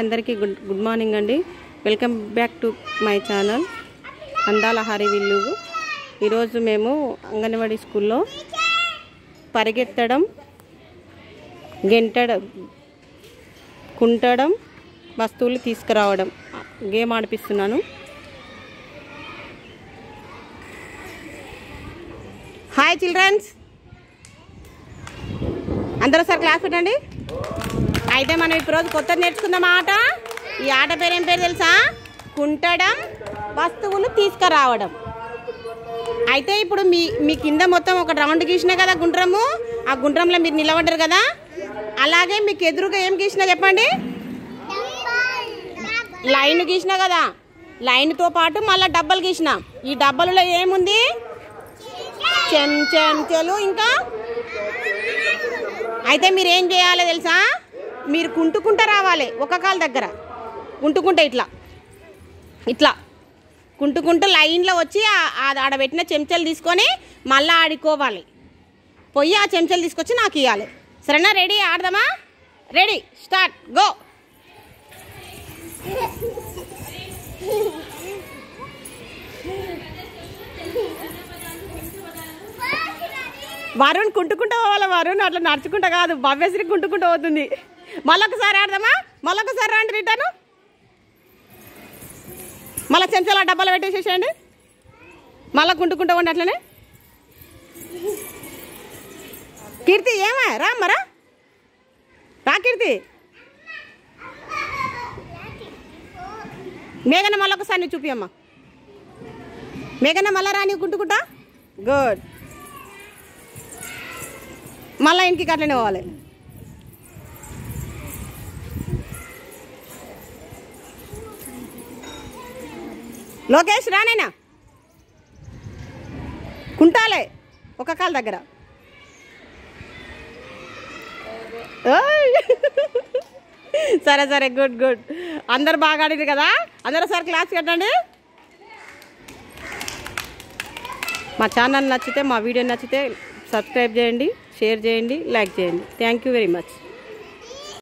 అందరికీ good morning అండి. Welcome back to my channel అందాల హరివిల్లు. ఈరోజు మేము అంగన్వాడీ స్కూల్లో పరిగెత్తడం, గెంటడం, కుంటడం, వస్తువులు తీసుకురావడం గేమ్ ఆడిపిస్తున్నాను. హాయ్ చిల్డ్రన్స్, అందరూ సార్ క్లాస్ పెట్టండి. అయితే మనం ఈరోజు కొత్తది నేర్చుకుందాం ఆట. ఈ ఆట పేరు ఏం పేరు తెలుసా? కుంటడం, వస్తువులు తీసుకురావడం. అయితే ఇప్పుడు మీ కింద మొత్తం ఒక రౌండ్ గీసినా కదా గుండ్రము, ఆ గుండ్రంలో మీరు నిలబడ్డారు కదా, అలాగే మీకు ఎదురుగా ఏం గీసినా చెప్పండి? లైన్ గీసినా కదా, లైన్తో పాటు మళ్ళీ డబ్బాలు గీసిన. ఈ డబ్బాలలో ఏముంది? చెంచాలు. ఇంకా అయితే మీరు ఏం చేయాలో తెలుసా? మీరు కుంటుకుంటూ రావాలి. ఒక కాలు దగ్గర కుంటుకుంటే ఇట్లా కుంటుకుంటూ లైన్లో వచ్చి ఆడబెట్టిన చెంచాలు తీసుకొని మళ్ళీ ఆడుకోవాలి. పోయి ఆ చెంచాలు తీసుకొచ్చి నాకు ఇవ్వాలి. సరేనా? రెడీ? ఆడదామా? Ready, start, go. వరుణ్ కుంటుకుంటూ పోవాలి. వరుణ్ అట్లా నడుచుకుంటా కాదు, భవ్యశ్రీ కుంటుకుంటూ పోతుంది. మళ్ళొకసారి ఆడదామా? మళ్ళొకసారి రండి, రిటర్ను. మళ్ళీ చెంచాలు డబ్బాలు పెట్టేసేసేయండి. మళ్ళీ కుంటుకుంటూ ఉండి అట్లనే. కీర్తి ఏమా రా మరా, రా కీర్తి. మేఘన మళ్ళొకసారి నువ్వు చూపి అమ్మా. మేఘన మళ్ళా రా, నీవు కుంటుకుంటా. గుడ్. మళ్ళీ ఇంటికి అట్లనే పోవాలి. లోకేష్ రానైనా కుంటాలే ఒక కాలు దగ్గర. సరే సరే, గుడ్ గుడ్. అందరు బాగా ఆడింది కదా. అందరూ సార్ క్లాస్ కట్టండి. మా ఛానల్ నచ్చితే, మా వీడియో నచ్చితే సబ్స్క్రైబ్ చేయండి, షేర్ చేయండి, లైక్ చేయండి. Thank you very much.